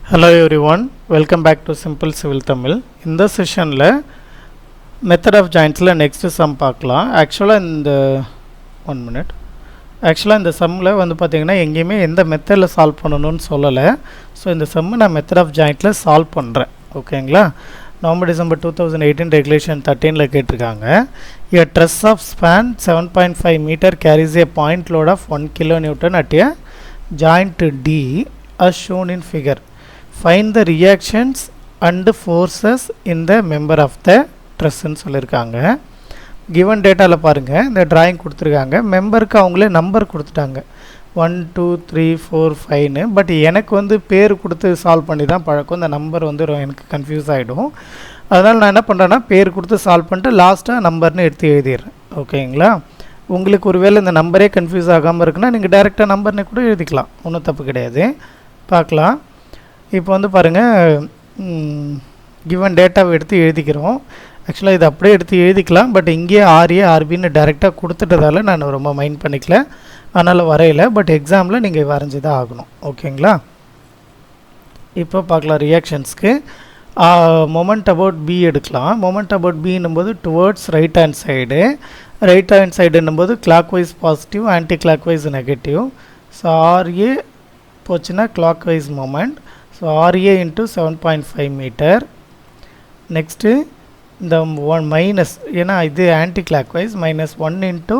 Hello everyone, welcome back to Simple Civil Tamil. In this session method of joints next sum பார்க்கலாம். Actually இந்த 1 minute. Actually இந்த sumல வந்து பாத்தீங்கன்னா எங்கேயுமே எந்த மெத்தட்ல சால்வ் பண்ணனும்னு சொல்லல. So இந்த sum நான் method of jointல சால்வ் பண்றேன். ஓகேங்களா? November December 2018 regulation 13 ல கேட்டிருக்காங்க. A truss of span 7.5 meter carries a point load of 1 kilonewton at a joint D as shown in figure. Find the reactions and forces in the member of the truss ன்னு சொல்லிருக்காங்க. given dataல பாருங்க இந்த drawing கொடுத்திருக்காங்க. மெம்பருக்கு அவங்களே number கொடுத்துட்டாங்க 1 2 3 4 5 ன்னு. But எனக்கு வந்து பேர் கொடுத்து சால்வ் பண்ணி தான் பழக்கம். இந்த நம்பர் வந்து எனக்கு கன்ஃபியூஸ் ஆகிடும். அதனால் நான் என்ன பண்ணுறேன்னா பேர் கொடுத்து சால்வ் பண்ணிட்டு லாஸ்ட்டாக நம்பர்னு எடுத்து எழுதிடுறேன். ஓகேங்களா? உங்களுக்கு ஒருவேளை இந்த நம்பரே கன்ஃபியூஸ் ஆகாமல் இருக்குன்னா நீங்கள் டைரெக்டாக நம்பர்னே கூட எழுதிக்கலாம். ஒன்றும் தப்பு கிடையாது. பார்க்கலாம். இப்போ வந்து பாருங்கள் கிவன் டேட்டாவை எடுத்து எழுதிக்கிறோம். ஆக்சுவலாக இது அப்படியே எடுத்து எழுதிக்கலாம். பட் இங்கேயே ஆர்ஏ ஆர்பின்னு டைரெக்டாக கொடுத்துட்டதால நான் ரொம்ப மைண்ட் பண்ணிக்கல. அதனால் வரையில. பட் எக்ஸாமில் நீங்கள் வரைஞ்சி தான் ஆகணும். ஓகேங்களா? இப்போ பார்க்கலாம் ரியாக்ஷன்ஸ்க்கு. மொமெண்ட் அபவுட் பி எடுக்கலாம். மொமெண்ட் அபவுட் பின்னும் போது towards right hand side. Right hand சைடுன்னும் போது clockwise positive, anti clockwise negative. So RA போச்சுன்னா clockwise moment. So RA into 7.5 metre. Next இந்த 1 மைனஸ், ஏன்னா இது ஆன்டி கிளாக் வைஸ், -1 இன்ட்டு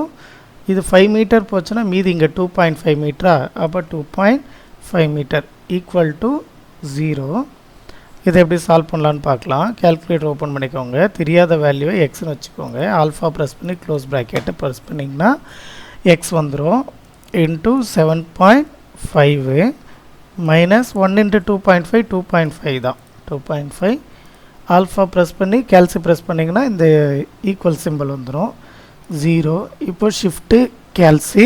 இது 5 மீட்டர் போச்சுன்னா மீதி இங்கே 2.5 மீட்டரா, அப்போ 2.5 மீட்டர் ஈக்குவல் டு 0. இதை எப்படி சால்வ் பண்ணலான்னு பார்க்கலாம். கேல்குலேட்டர் ஓப்பன் பண்ணிக்கோங்க. தெரியாத வேல்யூவை எக்ஸ்னு வச்சுக்கோங்க. ஆல்ஃபா ப்ரெஸ் பண்ணி க்ளோஸ் ப்ராக்கெட்டை ப்ரெஸ் பண்ணிங்கன்னா எக்ஸ் வந்துடும். இன்ட்டு 7.5 மைனஸ் 1 இன்ட்டு 2.5 2.5 தான். 2.5 ஆல்ஃபா ப்ரெஸ் பண்ணி கேல்சி ப்ரெஸ் பண்ணிங்கன்னா இந்த ஈக்குவல் சிம்பிள் வந்துடும் 0. இப்போ ஷிஃப்ட்டு கேல்சி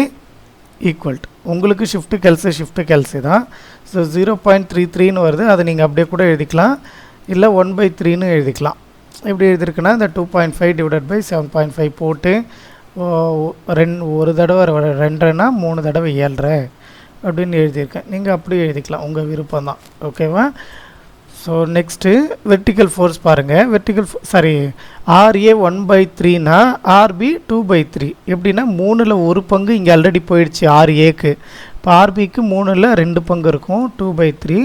ஈக்குவல் உங்களுக்கு ஷிஃப்ட்டு கேல்சி தான். ஸோ 0.33ன்னு வருது. அதை நீங்கள் அப்படியே கூட எழுதிக்கலாம், இல்லை 1/3ன்னு எழுதிக்கலாம். எப்படி எழுதிருக்குன்னா இந்த 2.5 டிவைடட் பை 7.5 போட்டு ஒரு தடவை 2ன்னா 3 தடவை 7 அப்படின்னு எழுதியிருக்கேன். நீங்கள் அப்படி எழுதிக்கலாம், உங்கள் விருப்பம் தான். ஓகேவா? ஸோ நெக்ஸ்ட்டு வெர்டிக்கல் ஃபோர்ஸ் பாருங்கள். ஆர்ஏ 1/3னா ஆர்பி 2/3. எப்படின்னா 3ல் 1 பங்கு இங்கே ஆல்ரெடி போயிடுச்சு ஆர்ஏக்கு. இப்போ ஆர்பிக்கு 3ல் 2 பங்கு இருக்கும், 2/3.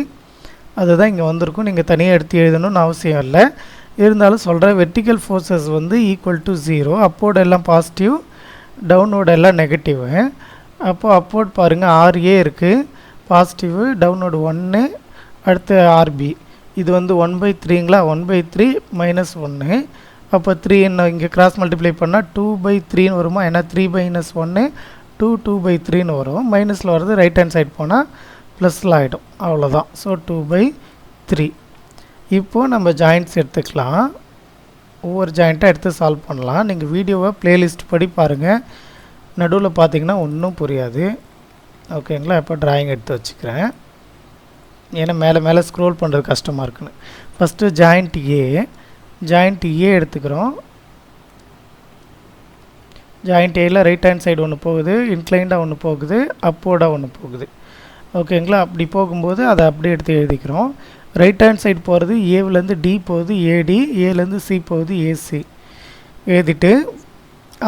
அதுதான் இங்கே வந்திருக்கும். நீங்கள் தனியாக எடுத்து எழுதணும்னு அவசியம் இல்லை. இருந்தாலும் சொல்கிறேன், வெர்டிக்கல் ஃபோர்ஸஸ் வந்து ஈக்குவல் டு 0. அப்போர்டு எல்லாம் பாசிட்டிவ், டவுன்வோர்டு எல்லாம் நெகட்டிவ். அப்போது அப்போர்ட் பாருங்கள் ஆர்ஏ இருக்குது பாசிட்டிவ், டவுன்வோர்டு 1, அடுத்து ஆர்பி. இது வந்து 1/3ங்களா, 1/3 -1. அப்போ 3 இங்கே கிராஸ் மல்டிப்ளை பண்ணால் 2/3ன்னு வருமா? ஏன்னா 3 - 1 2/3ன்னு வரும். மைனஸில் வர்றது ரைட் ஹேண்ட் சைட் போனால் ப்ளஸில் ஆகிடும். அவ்வளோதான். ஸோ 2/3. இப்போது நம்ம ஜாயிண்ட்ஸ் எடுத்துக்கலாம். ஒவ்வொரு ஜாயிண்ட்டாக எடுத்து சால்வ் பண்ணலாம். நீங்கள் வீடியோவை ப்ளேலிஸ்ட் படி பாருங்கள். நடுவில் பார்த்தீங்கன்னா ஒன்றும் புரியாது. ஓகேங்களா? இப்போ ட்ராயிங் எடுத்து வச்சுக்கிறேன், ஏன்னா மேலே ஸ்க்ரோல் பண்ணுறது கஷ்டமாக இருக்குன்னு. ஃபஸ்ட்டு ஜாயிண்ட் ஏ எடுத்துக்கிறோம். ஜாயிண்ட் ஏயில் ரைட் ஹேண்ட் சைடு ஒன்று போகுது, இன்க்ளைண்டாக ஒன்று போகுது, அப்போர்டாக ஒன்று போகுது. ஓகேங்களா? அப்படி போகும்போது அதை அப்படியே எடுத்து எழுதிக்கிறோம். ரைட் ஹேண்ட் சைடு போகிறது ஏவிலேருந்து டி போகுது ஏடி, ஏலேருந்து சி போகுது ஏசி. எழுதிட்டு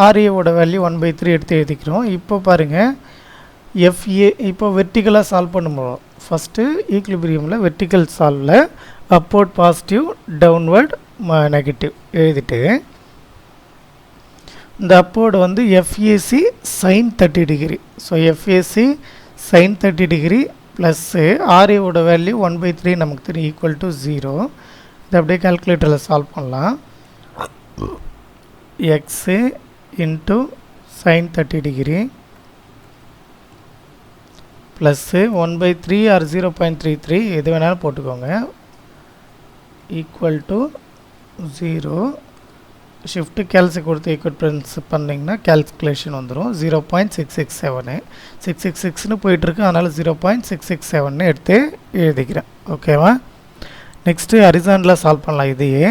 ஆர்ஏவோட வேல்யூ 1/3 எடுத்து எழுதிக்கிறோம். இப்போ பாருங்கள் எஃப்ஏ. இப்போ வெர்டிக்கலாக சால்வ் பண்ணும்போது ஃபஸ்ட்டு ஈக்லிபிரியமில் வெர்டிக்கல் சால்வில் அப்போர்ட் பாசிட்டிவ், டவுன்வர்ட் நெகட்டிவ் எழுதிட்டு இந்த அப்போர்டு வந்து FAC sin 30 degree. So FAC sin 30 degree plus ஆர்ஏவோட வேல்யூ 1/3 நமக்கு தெரியும் ஈக்குவல் டு 0. இது அப்படியே கால்குலேட்டரில் சால்வ் பண்ணலாம். X into sin 30 degree plus 1/3 or 0.33 எது வேணாலும் போட்டுக்கோங்க ஈக்குவல் டு 0. ஷிஃப்ட்டு கேல்சி கொடுத்து ஈக்குவல் பண்ணிங்கன்னா கேல்குலேஷன் வந்துடும் 0.667. 666ன்னு போயிட்டுருக்கு. அதனால் 0.667ன்னு எடுத்து எழுதிக்கிறேன். ஓகேவா? நெக்ஸ்ட்டு ஹரிசாண்டலாக சால்வ் பண்ணலாம். இதையே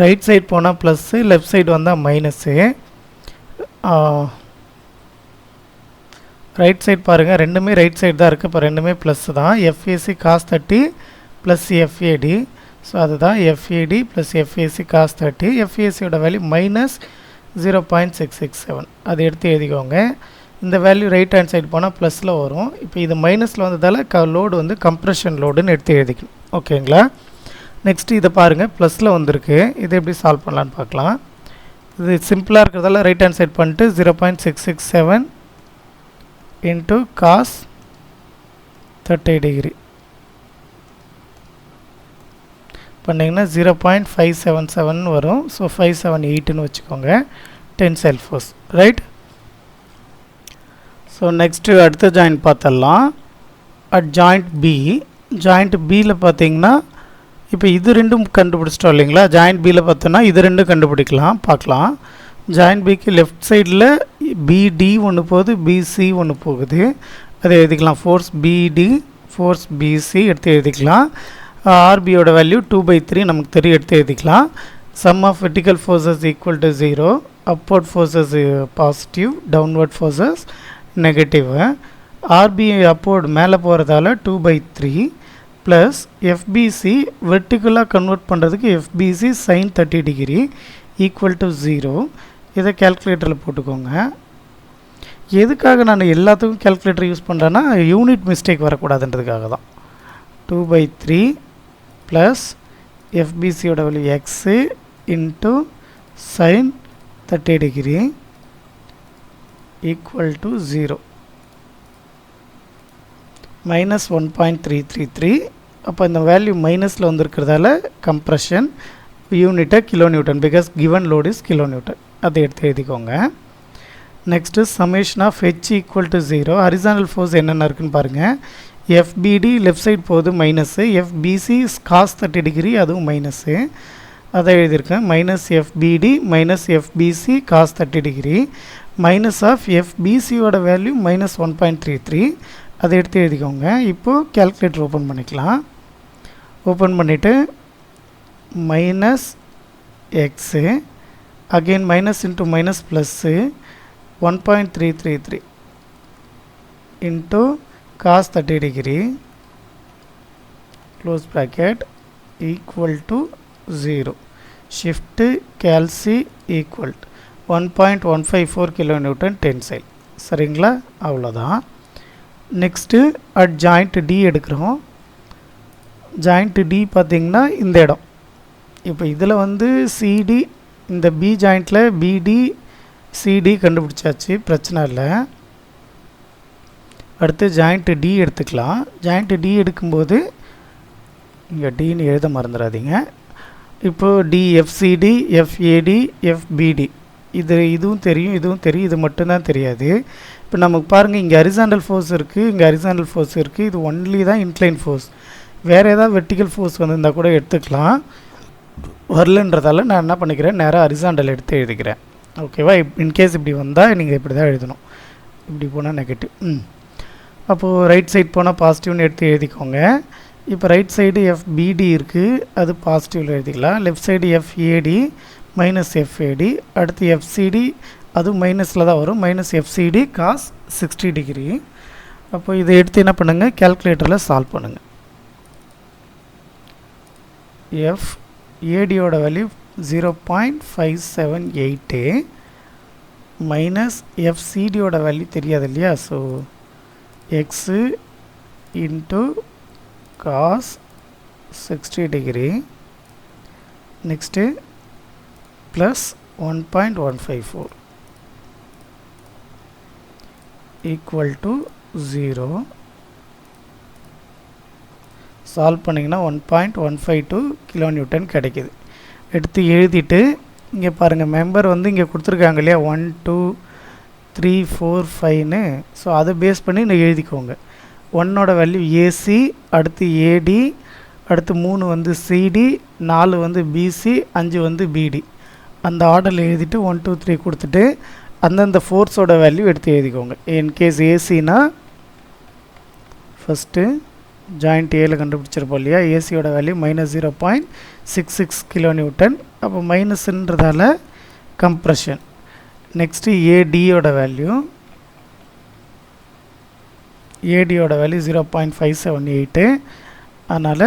ரைட் சைடு போனால் ப்ளஸ்ஸு, லெஃப்ட் சைடு வந்தால் மைனஸு. ரைட் சைடு பாருங்கள், ரெண்டுமே ரைட் சைடு தான் இருக்குது. இப்போ ரெண்டுமே ப்ளஸ் தான். FAC cos 30 plus FAD. So அதுதான் எஃப்ஏடி ப்ளஸ் எஃப்ஏசி காஸ் 30. எஃப்ஏசியோட வேல்யூ மைனஸ் 0.667. அதை எடுத்து எழுதிக்கோங்க. இந்த வேல்யூ ரைட் ஹேண்ட் சைடு போனால் ப்ளஸில் வரும். இப்போ இது மைனஸில் வந்ததால் லோடு வந்து கம்ப்ரெஷன் லோடுன்னு எடுத்து எழுதிக்கணும். ஓகேங்களா? நெக்ஸ்ட்டு இதை பாருங்கள், ப்ளஸில் வந்திருக்கு. இதை எப்படி சால்வ் பண்ணலான்னு பார்க்கலாம். இது சிம்பிளாக இருக்கிறதால ரைட் ஹேண்ட் சைட் பண்ணிட்டு 0.667 இன்ட்டு காஸ் 30 டிகிரி பண்ணிங்கன்னா 0.577 வரும். ஸோ 578ன்னு வச்சுக்கோங்க tensile force. Right. So next அடுத்த ஜாயிண்ட் பார்த்துடலாம். At joint B. ஜாயிண்ட் பியில் பார்த்தீங்கன்னா இப்போ இது ரெண்டும் கண்டுபிடிச்சிட்டோம் இல்லைங்களா? ஜாயிண்ட் பியில் பார்த்தோன்னா இது ரெண்டும் கண்டுபிடிக்கலாம், பார்க்கலாம். ஜாயிண்ட் பிக்கு லெஃப்ட் சைடில் பிடி ஒன்று போகுது, பிசி ஒன்று போகுது. அதை எழுதிக்கலாம். ஃபோர்ஸ் பிடி ஃபோர்ஸ் பிசி எடுத்து எழுதிக்கலாம். ஆர்பியோட வேல்யூ 2/3 நமக்கு தெரியும், எடுத்து எழுதிக்கலாம். Sum of vertical forces equal to 0. Upward forces positive, downward forces negative. RB upward மேலே போகிறதால 2/3 ப்ளஸ் எஃபிசி வெர்டிக்கலாக கன்வெர்ட் பண்ணுறதுக்கு FBC sine 30 degree equal to 0. இதை கேல்குலேட்டரில் போட்டுக்கோங்க. எதுக்காக நான் எல்லாத்துக்கும் கேல்குலேட்டர் யூஸ் பண்ணுறேன்னா யூனிட் மிஸ்டேக் வரக்கூடாதுன்றதுக்காக தான். 2/3 ப்ளஸ் எஃபிசியோட value x into sine 30 degree equal to 0 minus 1.333. அப்போ இந்த வேல்யூ மைனஸில் வந்துருக்கிறதால கம்ப்ரெஷன் யூனிட்டை kilo Newton, because given load is kilo newton. அதை எடுத்து எழுதிக்கோங்க. Next summation of H equal to 0. Horizontal force என்னென்ன இருக்குன்னு பாருங்கள். எஃபிடி லெஃப்ட் சைட் போகுது மைனஸு, எஃபிசி காஸ் 30 டிகிரி அதுவும் மைனஸு. அதை எழுதியிருக்கேன். Minus FBD minus FBC cos 30 degree minus of எஃபிசியோட வேல்யூ மைனஸ் 1.33. அதை எடுத்து எழுதிக்கோங்க. இப்போது கேல்குலேட்டர் ஓப்பன் பண்ணிக்கலாம். ஓப்பன் பண்ணிவிட்டு minus x again minus into minus plus 1.333 into cos 30 degree close bracket equal to 0. Shift கேல்சி equal 1.154 kilo Newton tensile. சரிங்களா? அவ்வளோதான். Next at joint D எடுக்கிறோம். ஜாயிண்ட் டி பார்த்திங்கன்னா இந்த இடம். இப்போ இதில் வந்து சிடி, இந்த பி ஜாயிண்ட்டில் பிடி சிடி கண்டுபிடிச்சாச்சு, பிரச்சனை இல்லை. அடுத்து ஜாயிண்ட் டி எடுத்துக்கலாம். ஜாயிண்ட் டி எடுக்கும்போது இங்கே டின்னு எழுத மறந்துடாதீங்க. இப்போது டிஎஃப்சிடி எஃப்ஏடி எஃபிடி இதுவும் தெரியும், இதுவும் தெரியும், இது மட்டும்தான் தெரியாது. இப்போ நமக்கு பாருங்கள், இங்கே ஹரிசாண்டல் ஃபோர்ஸ் இருக்குது, இங்கே ஹரிசாண்டல் ஃபோர்ஸ் இருக்குது. இது ஒன்லி தான் இன்க்ளைன் ஃபோர்ஸ். வேறு ஏதாவது வெர்டிக்கல் ஃபோர்ஸ் வந்திருந்தால் கூட எடுத்துக்கலாம். வரலன்றதால நான் என்ன பண்ணிக்கிறேன், நேராக ஹரிசாண்டல் எடுத்து எழுதிக்கிறேன். ஓகேவா? இன்கேஸ் இப்படி வந்தால் நீங்கள் இப்படி தான் எழுதணும். இப்படி போனால் நெகட்டிவ். அப்போது ரைட் சைட் போனால் பாசிட்டிவ்னு எடுத்து எழுதிக்கோங்க. இப்போ ரைட் சைடு எஃபிடி இருக்குது, அது பாசிட்டிவில் எழுதிக்கலாம். Left side FAT minus FAT, அடுத்து எஃப்சிடி அதுவும் மைனஸில் தான் வரும், மைனஸ் எஃப்சிடி காஸ் 60 டிகிரி. அப்போ இதை எடுத்து என்ன பண்ணுங்கள், கேல்குலேட்டரில் சால்வ் பண்ணுங்கள். எஃப்ஏடியோட வேல்யூ 0.578 மைனஸ் எஃப்சிடியோட வேல்யூ தெரியாது இல்லையா? So x into cos 60 degree next plus 1.154 equal to 0. Solve பண்ணிங்கன்னா 1.152 கிலோ நியூட்டன் கிடைக்கிது. எடுத்து எழுதிட்டு இங்கே பாருங்கள், மெம்பர் வந்து இங்கே கொடுத்துருக்காங்க இல்லையா, 1 2 3 4 5ன்னு. ஸோ அதை பேஸ் பண்ணி நான் எழுதிக்கோங்க. 1ஓட வேல்யூ ஏசி, அடுத்து ஏடி, அடுத்து 3 வந்து சிடி, 4 வந்து பிசி, 5 வந்து பிடி. அந்த ஆர்டரில் எழுதிட்டு 1 2 3 கொடுத்துட்டு அந்தந்த ஃபோர்ஸோட வேல்யூ எடுத்து எழுதிக்கோங்க. இன்கேஸ் ஏசினா ஃபஸ்ட்டு ஜாயிண்ட் ஏல கண்டுபிடிச்சிருப்போம் இல்லையா, ஏசியோட வேல்யூ மைனஸ் 0.66 கிலோ நியூட்டன். அப்போ மைனஸ்ன்றதால கம்ப்ரெஷன். நெக்ஸ்ட்டு ஏடியோட வேல்யூ 0.578 அதனால்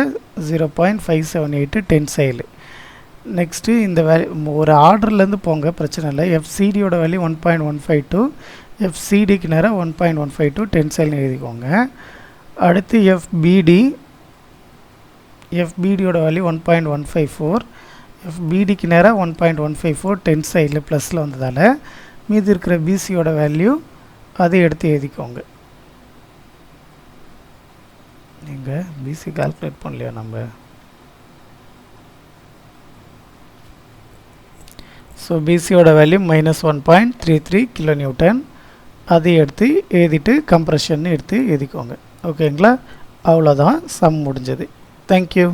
0.578 டென்சைல். நெக்ஸ்ட்டு இந்த ஒரு ஆர்டர்லேருந்து போங்க, பிரச்சனை இல்லை. எஃப்சிடியோட வேல்யூ 1.152, எஃப்சிடிக்கு நேராக 1.152 டென்சைல்னு எழுதிக்கோங்க. அடுத்து எஃபிடியோட வேல்யூ 1.154, எஃபிடிக்கு நேராக 1.154 டென்சைல் ப்ளஸில் வந்ததால் மீதி இருக்கிற பிசியோட வேல்யூ அதை எடுத்து எழுதிக்கோங்க. நீங்கள் பிசி கால்குலேட் பண்ணலையா நம்ம? ஸோ பிசியோட வேல்யூ -1.33 kN, அதை எடுத்து எழுதிட்டு கம்ப்ரெஷன் எடுத்து எழுதிக்கோங்க. ஓகேங்களா? அவ்வளோதான், சம் முடிஞ்சது. தேங்க்யூ.